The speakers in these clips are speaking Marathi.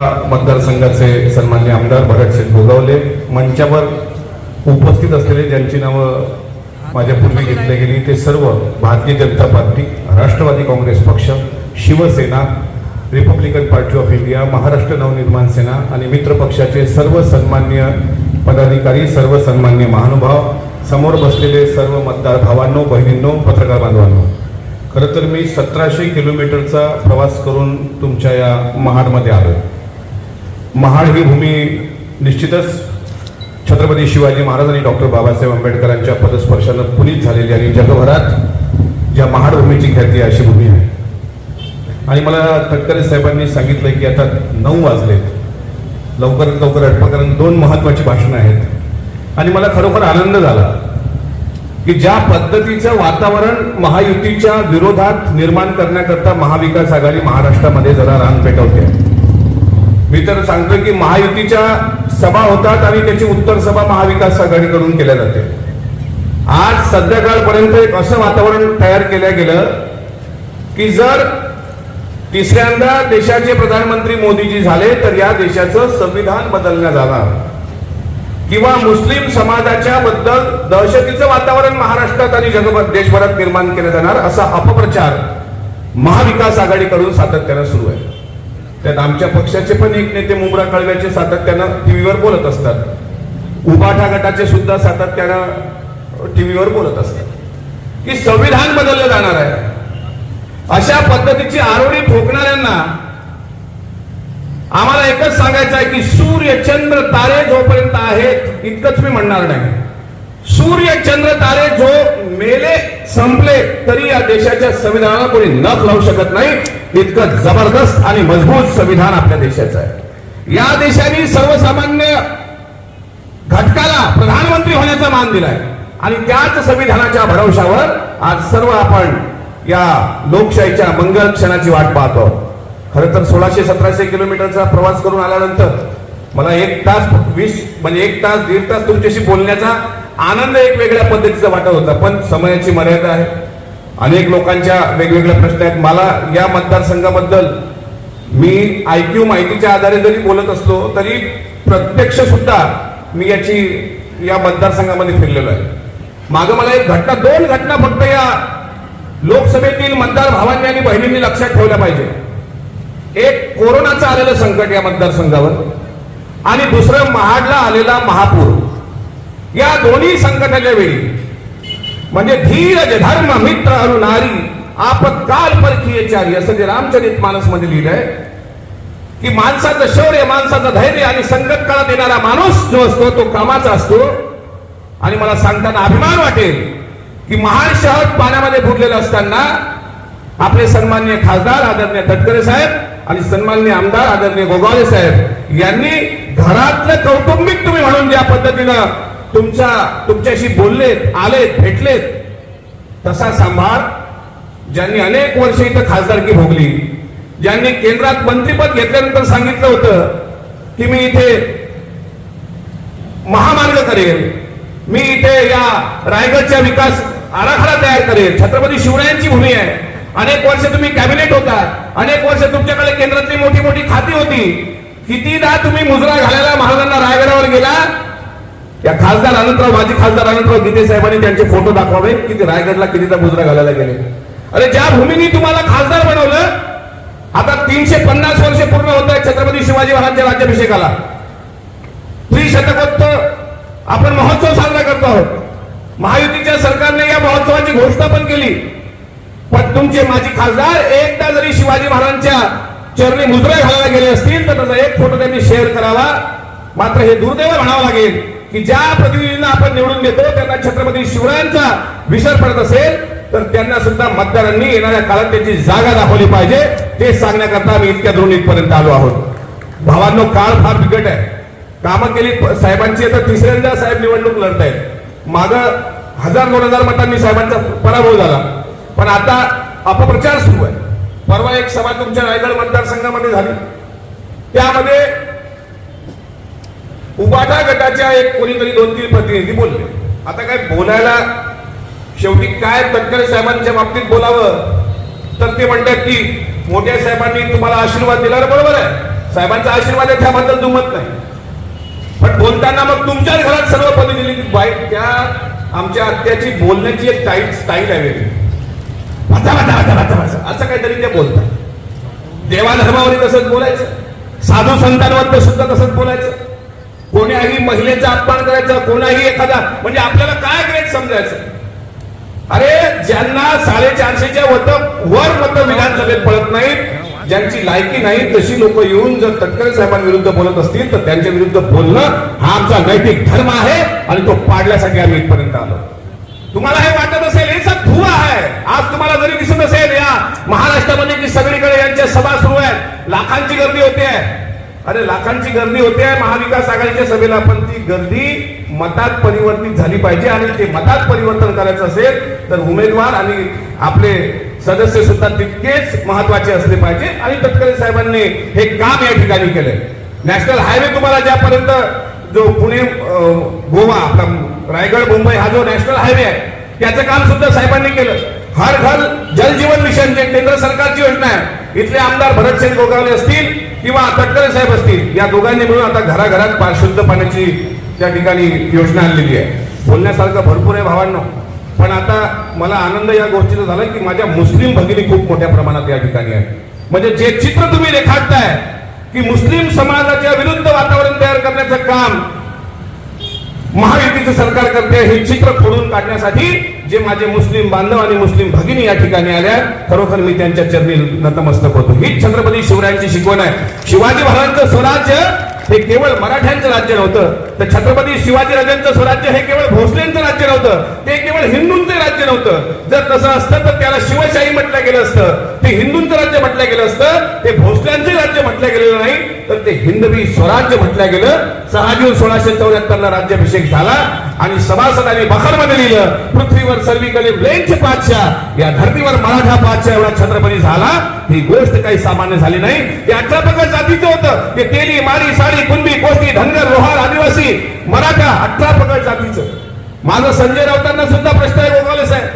मतदारसंघाचे सन्माननीय आमदार भगतसिंग गोगावले, मंचावर उपस्थित असलेले ज्यांची नावं माझ्या पूर्वी घेतली गेली ते सर्व भारतीय जनता पार्टी, राष्ट्रवादी काँग्रेस पक्ष, Shiv Sena, Republican party of India, Maharashtra Navnirman Sena आणि मित्र पक्षाचे सर्व सन्माननीय पदाधिकारी, सर्व सन्माननीय महानुभाव, समोर बसलेले सर्व मतदार भावांनो, बहिणींनो, पत्रकार बांधवांनो, खरं तर मी 1700 किलोमीटरचा प्रवास करून तुमच्या या महाडमध्ये आलो. महाड ही भूमी निश्चितच छत्रपती शिवाजी महाराज आणि डॉक्टर बाबासाहेब आंबेडकरांच्या पदस्पर्शानं पुनीत झालेली आणि जगभरात ज्या महाड भूमीची ख्याती अशी भूमी आहे. आणि मला तटकरे साहेबांनी सांगितलं की आता 9 वाजलेत, लवकरात लवकर आटपा, कारण 2 महत्वाची भाषणं आहेत. आणि मला खरोखर आनंद झाला की ज्या पद्धतीचं वातावरण महायुतीच्या विरोधात निर्माण करण्याकरता महाविकास आघाडी महाराष्ट्रामध्ये जरा रान पेटवते. मी तर सांगतोय की महायुतीच्या सभा होतात आणि त्याची उत्तर सभा महाविकास आघाडीकडून केल्या जाते. आज संध्याकाळपर्यंत एक असं वातावरण तयार केलं गेलं की जर तिसऱ्यांदा देशाचे प्रधानमंत्री मोदीजी झाले तर या देशाचं संविधान बदलण्यात जाणार किंवा मुस्लिम समाजाच्या बद्दल दहशतीचं वातावरण महाराष्ट्रात आणि जगभरात देशभरात निर्माण केलं जाणार असा अपप्रचार महाविकास आघाडीकडून सातत्यानं सुरू आहे. त्यात आमच्या पक्षाचे पण एक नेते मुंब्रा कळव्याचे सातत्यानं टीव्हीवर बोलत असतात, उबाठा गटाचे सुद्धा सातत्यानं टीव्हीवर बोलत असतात की संविधान बदललं जाणार आहे. अशा पद्धतीची आरोळी ठोकणाऱ्यांना आम्हाला एकच सांगायचं आहे की सूर्य चंद्र तारे जोपर्यंत आहेत इतकंच मी म्हणणार नाही. सूर्य चंद्र तारे जो मेले संपले तरी या देशाच्या संविधानाला कोणी नख लावू शकत नाही. इतकं जबरदस्त आणि मजबूत संविधान आपल्या देशाचं आहे. या देशाने सर्वसामान्य घटकाला प्रधानमंत्री होण्याचा मान दिलाय आणि त्याच संविधानाच्या भरवशावर आज सर्व आपण या लोकशाहीच्या मंगल क्षणाची वाट पाहतो. खरं तर 1600-1700 किलोमीटरचा प्रवास करून आल्यानंतर मला 1 तास 20 म्हणजे 1 तास 1.5 तास तुमच्याशी बोलण्याचा आनंद एक वेगळ्या पद्धतीचा वाटत होता. पण समयाची मर्यादा आहे, अनेक लोकांच्या वेगवेगळ्या प्रश्न आहेत. मला या मतदारसंघाबद्दल मी IQ माहितीच्या आधारे जरी बोलत असलो तरी प्रत्यक्ष सुद्धा मी या मतदारसंघामध्ये फिरलेलो आहे. मागं मला एक घटना, 2 घटना फक्त या लोकसभेतील मतदार भावांनी आणि बहिणींनी लक्षात ठेवल्या पाहिजे. एक कोरोनाचं आलेलं संकट या मतदारसंघावर आणि दुसरं महाडला आलेला महापूर. या दोन्ही संकटाच्या वेळी म्हणजे धीरज धर्म मित्र अरु नारी आपत्काल परखीये चारी असं जे रामचरित मानस मध्ये लिहिलंय की माणसाचं शौर्य, माणसाचं धैर्य आणि संकट काळात येणारा माणूस जो असतो तो कामाचा असतो. आणि मला सांगताना अभिमान वाटेल की महाड शहर पाण्यामध्ये बुडलेलं असताना आपले सन्माननीय खासदार आदरणीय तटकरे साहेब आणि सन्माननीय आमदार आदरणीय गोगावले साहेब यांनी घरातलं कौटुंबिक तुम्ही म्हणून ज्या पद्धतीनं तुमच्याशी बोललेत, आलेत, भेटलेत, तसा सांभाळ ज्यांनी अनेक वर्ष इथं खासदारकी भोगली, ज्यांनी केंद्रात मंत्रीपद घेतल्यानंतर सांगितलं होतं की मी इथे महामार्ग करेल, मी इथे या रायगडचा विकास आराखडा तयार करेल. छत्रपती शिवरायांची भूमी आहे. अनेक वर्ष तुम्ही कॅबिनेट होता, अनेक वर्ष तुमच्याकडे केंद्रातली मोठी मोठी खाती होती. कितीदा तुम्ही मुजरा घालायला महाराजांना रायगडावर गेला. या खासदार अनंतराव, माजी खासदार अनंतराव गीते साहेबांनी त्यांचे फोटो दाखवावे की ते रायगडला कितीदा मुजरा घालायला गेले. अरे ज्या भूमीने तुम्हाला खासदार बनवलं, आता 350 वर्ष पूर्ण होत आहेत छत्रपती शिवाजी महाराजांच्या राज्याभिषेकाला. त्रिशतकोत्तर आपण महोत्सव साजरा करतो आहोत. महायुतीच्या सरकारने या महोत्सवाची घोषणा पण केली. पण तुमचे माजी खासदार एकदा जरी शिवाजी महाराजांच्या चरणी मुजरा घालायला गेले असतील तर त्याचा एक फोटो त्यांनी शेअर करावा. मात्र हे दुर्दैव म्हणावं लागेल की ज्या प्रतिनिधींना आपण निवडून देतो त्यांना छत्रपती शिवरायांचा विसर पडत असेल तर त्यांना सुद्धा मतदारांनी येणाऱ्या काळात त्याची जागा दाखवली पाहिजे. ते सांगण्याकरता आम्ही इतक्या दूर इथपर्यंत आलो आहोत. भावांनो, काळ फार बिकट आहे. कामं केली साहेबांची, आता 3ऱ्यांदा साहेब निवडणूक लढतायत. मागं 1000-2000 मतांनी साहेबांचा पराभव झाला, पण आता अपप्रचार सुरू आहे. परवा एक सभा तुमच्या रायगड मतदारसंघामध्ये झाली, त्यामध्ये उबाठा गटाच्या एक कोणीतरी 2-3 प्रतिनिधी बोलले. आता काय बोलायला शेवटी काय तटकरे साहेबांच्या बाबतीत बोलावं तर ते म्हणतात की मोठ्या साहेबांनी तुम्हाला आशीर्वाद दिला. बरोबर आहे, साहेबांचा आशीर्वाद आहे त्याबद्दल दुमत नाही, पण बोलताना मग तुमच्याच घरात सर्व पदवी दिली की बाई त्या आमच्या आत्याची बोलण्याची एक स्टाईल आहे वेगळी, असं काहीतरी ते बोलतात. देवाधर्मावर तसंच बोलायचं, साधू संतांवर सुद्धा तसंच बोलायचं, कोणाही महिलेचा अपमान करायचा, कोणाही एखादा म्हणजे आपल्याला काय ग्रेट समजायचं. अरे ज्यांना 450च्या वर मत विधानसभेत पडत नाहीत, ज्यांची लायकी नाही तशी लोक येऊन जर तटकरे साहेबांविरुद्ध बोलत असतील तर त्यांच्या विरुद्ध बोलणं हा आमचा नैतिक धर्म आहे आणि तो पाडण्यासाठी आम्ही इथपर्यंत आलो. तुम्हाला हे वाटत असेल हे सब धुवा आहे. आज तुम्हाला जरी दिसत असेल या महाराष्ट्रामध्ये की सगळीकडे यांच्या सभा सुरू आहेत, लाखांची गर्दी होते आहे. अरे लाखांची गर्दी होते आहे महाविकास आघाडीच्या सभेला, पण ती गर्दी मतात परिवर्तित झाली पाहिजे आणि ते मतात परिवर्तन करायचं असेल तर उमेदवार आणि आपले सदस्य सुद्धा तितकेच महत्वाचे असले पाहिजे. आणि तटकरे साहेबांनी हे काम या ठिकाणी केलंय. नॅशनल हायवे तुम्हाला ज्यापर्यंत जो पुणे गोवा आपला रायगड मुंबई हा जो नॅशनल हायवे आहे त्याचं काम सुद्धा साहेबांनी केलं. हर घर जल जीवन मिशन जे केंद्र सरकारची योजना आहे, इथले आमदार भरतसिंग गोगावले असतील किंवा तटकरे साहेब असतील, या दोघांनी मिळून आता घराघरात शुद्ध पाण्याची त्या ठिकाणी योजना आणलेली आहे. बोलण्यासारखं भरपूर आहे भावांनो, पण आता मला आनंद या गोष्टीचा झाला की माझ्या मुस्लिम भगिनी खूप मोठ्या प्रमाणात या ठिकाणी आहे. म्हणजे जे चित्र तुम्ही रेखाटताय की मुस्लिम समाजाच्या विरुद्ध वातावरण तयार करण्याचं काम महायुतीचं सरकार करते, हे चित्र खोडून काढण्यासाठी जे माझे मुस्लिम बांधव आणि मुस्लिम भगिनी या ठिकाणी आल्या, खरोखर मी त्यांच्या चरणी नतमस्तक होतो. हीच छत्रपती शिवरायांची शिकवण आहे. शिवाजी महाराजांचं स्वराज्य हे केवळ मराठ्यांचं राज्य नव्हतं, तर छत्रपती शिवाजी राजांचं स्वराज्य हे केवळ भोसलेंचं राज्य नव्हतं, ते केवळ हिंदूंचे राज्य नव्हतं. जर तसं असतं तर त्याला शिवशाही म्हटलं गेलं असतं, ते हिंदूंचं राज्य म्हटलं गेलं असतं, ते भोसल्यांचे राज्य म्हटलं गेलेलं नाही, तर ते हिंदवी स्वराज्य म्हटलं गेलं. 6 जून 1674 ला राज्याभिषेक झाला आणि सभासदांनी बखरमध्ये लिहिलं, पृथ्वीवर सर्वीकडे ब्लेंच पातशाह, या धर्तीवर मराठा पातशाह एवढा छत्रपती झाला. ही गोष्ट काही सामान्य झाली नाही. ते 18 प्रकार जातीचं होतं, ते तेली मारी साडी कुणबी कोष्टी धनगर लोहार आदिवासी मराठा 18 प्रकार जातीचं. माझं संजय राऊतांना सुद्धा प्रश्न आहे गोगावले साहेब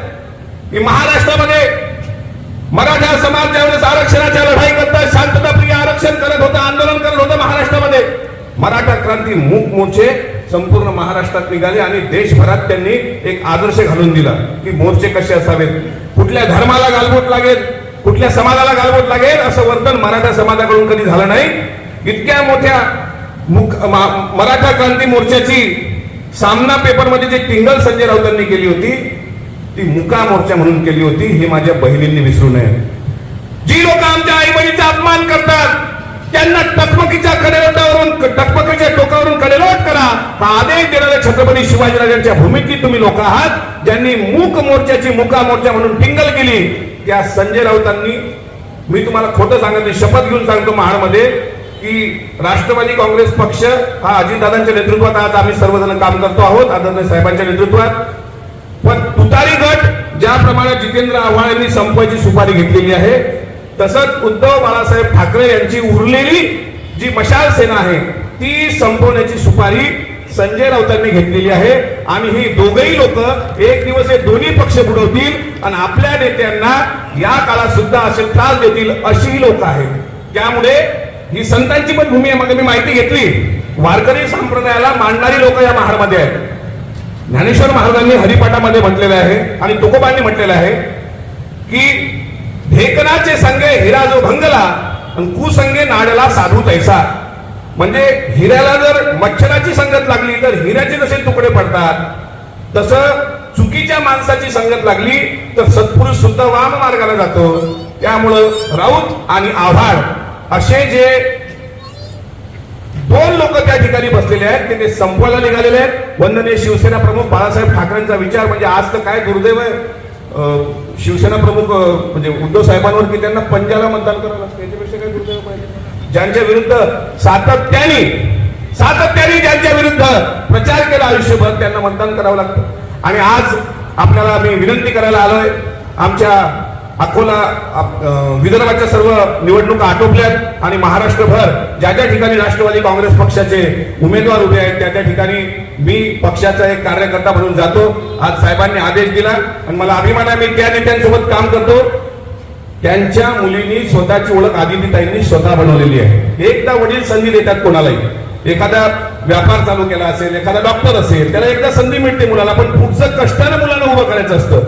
की महाराष्ट्रामध्ये मराठा समाज ज्यावेळेस आरक्षणाच्या लढाई करता शांतताप्रिय आरक्षण करत होता, आंदोलन करत होतं महाराष्ट्रामध्ये, मराठा क्रांती मूक मोर्चे संपूर्ण महाराष्ट्रात निघाले आणि देशभरात त्यांनी एक आदर्श घालून दिला की मोर्चे कसे असावेत, कुठल्या धर्माला गालबोट लागेल, कुठल्या समाजाला गालबोट लागेल असं वर्तन मराठा समाजाकडून कधी झालं नाही. इतक्या मोठ्या मराठा क्रांती मोर्चाची सामना पेपरमध्ये जे टिंगल संजय राऊतांनी केली होती ती मुका मोर्चा म्हणून केली होती, हे माझ्या बहिणींनी विसरू नये. जी लोक आमच्या आई बहिणीचा अपमान करतात त्यांना टकमकीच्या कडेलोटावरून टकमकीच्या टोकावरून कडेलोट करा हा आदेश देणारे छत्रपती शिवाजीराजांच्या भूमिकेत तुम्ही लोक आहात. ज्यांनी मूक मोर्चाची मुका मोर्चा म्हणून टिंगल केली त्या संजय राऊतांनी, मी तुम्हाला खोटं सांगत नाही, शपथ घेऊन सांगतो महाडमध्ये की राष्ट्रवादी काँग्रेस पक्ष हा अजितदादांच्या नेतृत्वात आज आम्ही सर्वजण काम करतो आहोत, आदरणीय साहेबांच्या नेतृत्वात. पण तुतारी गट ज्याप्रमाणे जितेंद्र आव्हाड यांनी संपवायची सुपारी घेतलेली आहे, तसंच उद्धव बाळासाहेब ठाकरे यांची उरलेली जी मशाल सेना आहे ती संपवण्याची सुपारी संजय राऊतांनी घेतलेली आहे. आणि ही दोघेही लोक एक दिवस हे दोन्ही पक्ष बुडवतील आणि आपल्या नेत्यांना या काळात सुद्धा असे त्रास देतील अशी लोक आहेत. त्यामुळे ही संतांची पण भूमी आहे. मग मी माहिती घेतली, वारकरी संप्रदायाला मांडणारी लोक या महाडमध्ये आहेत. ज्ञानेश्वर महाराजांनी हरिपाठामध्ये म्हटलेलं आहे आणि तुकोबांनी म्हटलेलं आहे की ढेकणाचे संगे हिरा जो भंगला आणि कुसंगे नाडला साधू तैसा. म्हणजे हिऱ्याला जर मच्छराची संगत लागली तर हिऱ्याचे जसे तुकडे पडतात, तसं चुकीच्या माणसाची संगत लागली तर सत्पुरुष सुद्धा वाम मार्गाला जातो. त्यामुळं राऊत आणि आव्हाड असे जे 2 लोक त्या ठिकाणी बसलेले आहेत ते संपवायला निघालेले आहेत. वंदनीय शिवसेना प्रमुख बाळासाहेब ठाकरेंचा विचार म्हणजे आज तर काय दुर्दैव आहे, शिवसेना प्रमुख म्हणजे उद्धव साहेबांवर की त्यांना पंजाला मतदान करावं लागतं, याच्यापेक्षा काय दुर्दैव पाहिजे. ज्यांच्या विरुद्ध सातत्याने ज्यांच्या विरुद्ध प्रचार केला आयुष्यभर त्यांना मतदान करावं लागतं. आणि आज आपल्याला मी विनंती करायला आलोय, आमच्या अकोला विदर्भाच्या सर्व निवडणुका आटोपल्यात आणि महाराष्ट्रभर ज्या ज्या ठिकाणी राष्ट्रवादी काँग्रेस पक्षाचे उमेदवार उभे आहेत त्या त्या ठिकाणी मी पक्षाचा एक कार्यकर्ता म्हणून जातो. आज साहेबांनी आदेश दिला आणि मला अभिमान आहे मी त्या नेत्यांसोबत काम करतो. त्यांच्या मुलींनी स्वतःची ओळख आदितीताईंनी स्वतः बनवलेली आहे. एकदा वडील संधी देतात कोणालाही, एखादा व्यापार चालू केला असेल, एखादा डॉक्टर असेल, त्याला एकदा संधी मिळते मुलाला, पण पुढचं कष्टाने मुलांना उभं करायचं असतं.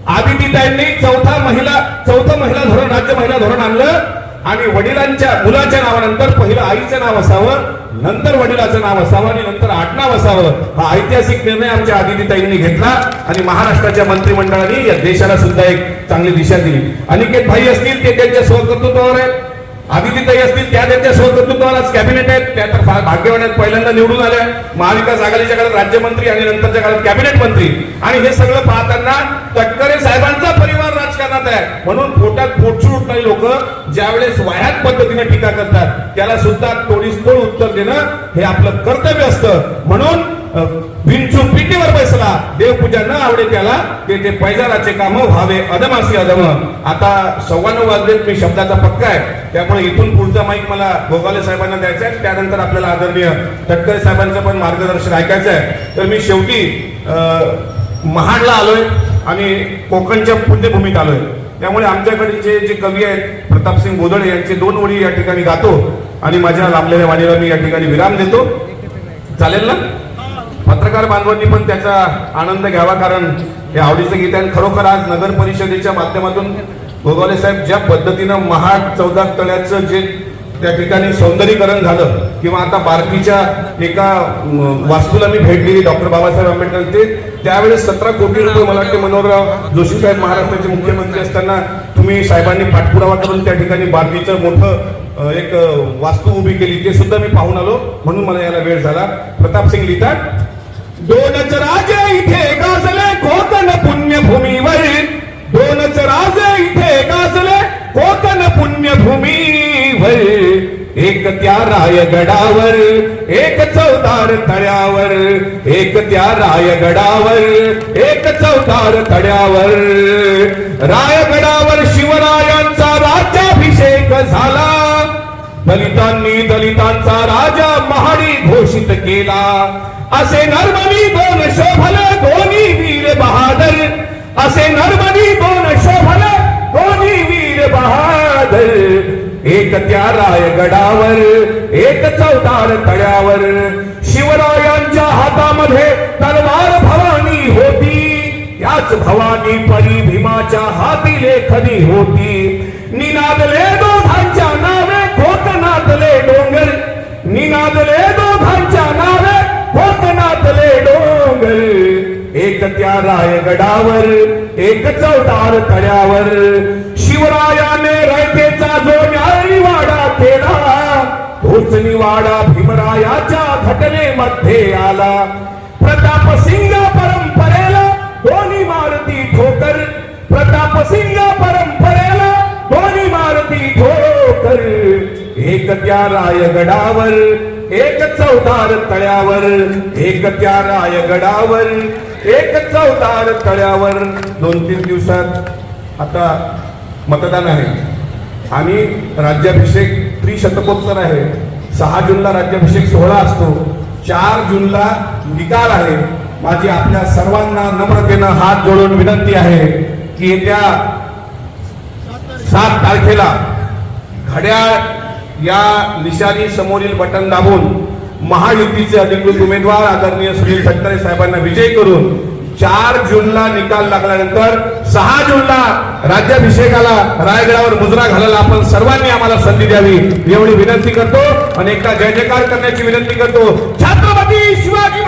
आदितीताईंनी चौथं महिला धोरण, राज्य महिला धोरण आणलं आणि वडिलांच्या मुलाच्या नावानंतर पहिलं आईचं नाव असावं, नंतर वडिलाचं नाव असावं आणि नंतर आडनाव असावं. हा ऐतिहासिक निर्णय आमच्या आदितीताईंनी घेतला आणि महाराष्ट्राच्या मंत्रिमंडळाने या देशाला सुद्धा एक चांगली दिशा दिली. अनिकेत भाई असतील ते त्यांच्या स्वकर्तृत्वावर आहेत, आदितीताई असतील त्या त्यांच्या स्वकर्तृत्वावर कॅबिनेट आहेत, त्या तर भाग्यवान आहेत, पहिल्यांदा निवडून आल्या महाविकास आघाडीच्या काळात राज्यमंत्री आणि नंतरच्या काळात कॅबिनेट मंत्री. आणि हे सगळं पाहताना तटकरे साहेबांचा परिवार राजकारणात आहे म्हणून पोटात पोटचूळ उठणारी लोक ज्यावेळेस वाह्यात पद्धतीने टीका करतात त्याला सुद्धा तोडीसतोड उत्तर देणं हे आपलं कर्तव्य असतं. म्हणून विंचू पिटीवर बसला, देवपूजा न आवडे त्याला, ते पैजाराचे काम व्हावे अदमासी अदम. आता 9:15 वाजलेत, मी शब्दाचा पक्का आहे, त्यामुळे इथून पुढचा माईक मला गोगावले साहेबांना द्यायचा आहे, त्यानंतर आपल्याला आदरणीय तटकरे साहेबांचं पण मार्गदर्शन ऐकायचं आहे. तर मी शेवटी महाडला आलोय आणि कोकणच्या पुण्यभूमीत आलोय, त्यामुळे आमच्याकडचे जे कवी आहेत प्रतापसिंग गोदळे यांचे 2 ओळी या ठिकाणी गातो आणि माझ्या लांबलेल्या वाणीला मी या ठिकाणी विराम देतो. चालेल ना? पत्रकार बांधवांनी पण त्याचा आनंद घ्यावा, कारण हे आवडीचं गीत आहे. खरोखर आज नगर परिषदेच्या माध्यमातून गोगावले साहेब ज्या पद्धतीनं महाड 14 तळ्याचं जे त्या ठिकाणी सौंदर्यीकरण झालं, किंवा आता बार्कीच्या एका वास्तूला मी भेट दिली डॉक्टर बाबासाहेब आंबेडकर, ते त्यावेळेस 17 कोटी रुपये मला वाटते मनोहरराव जोशी साहेब महाराष्ट्राचे मुख्यमंत्री असताना तुम्ही साहेबांनी पाठपुरावा करून त्या ठिकाणी बार्कीचं मोठं एक वास्तू उभी केली, ते सुद्धा मी पाहून आलो, म्हणून मला याला वेळ झाला. प्रताप सिंग लिहितात, 2च राजे इथे गाजले कोकण पुण्यभूमीवर, 2च राजे इथे गाजले कोकण पुण्यभूमीवर, एक त्या रायगडावर, एक चौदार तळ्यावर, एक त्या रायगडावर, एक चौदार तळ्यावर, रायगडावर शिवरायांचा राज्याभिषेक झाला, दलितांनी दलितांचा राजा महाडी घोषित केला, असे नर्मदी 2 शोभले दोन्ही वीर बहादर, असे नर्मदी 2 शोभले दोन्ही वीर बहादर, एक त्या रायगडावर, एक चौदार तळ्यावर, शिवरायांच्या हातामध्ये तलवार भवानी होती, याच भवानी परी भीमाच्या हाती लेखनी होती, निनादले दोघांच्या नावे कोकणातले डोंगर, निनादले दोघांच्या नावे कोकणातले डोंगर, एक त्या रायगडावर, एक चौदार तळ्यावर, शिवरायाने रयतेचा जो न्यायवाडा केला, तोच निवाडा भीमरायाच्या घटनेमध्ये आला, प्रताप सिंग परंपरेला दोन्ही मारती ठोकर, प्रताप सिंग परंपरेला दोन्ही मारती ठोकर, एक त्या रायगडावर, एक चौदार तळ्यावर, एक त्या रायगडावर, एक चौदार तळ्यावर. 2-3 दिवसात आता मतदान आहे आणि राज्याभिषेक त्रिशतकोत्तर आहे. 6 जूनला राज्याभिषेक सोहळा असतो, 4 जूनला निकाल आहे. माझी आपल्या सर्वांना नम्रतेनं हात जोडून विनंती आहे की येत्या 7 तारखेला घड्याळ या निशाणी समोरील बटन दाबून महायुतीचे अधिकृत उमेदवार आदरणीय सुनील तटकरे साहेबांना विजयी करून 4 जूनला निकाल लागल्यानंतर 6 जूनला राज्याभिषेकाला रायगडावर मुजरा घालायला आपण सर्वांनी आम्हाला संधी द्यावी एवढी विनंती करतो आणि एकदा जय जयकार करण्याची विनंती करतो. छत्रपती शिवाजी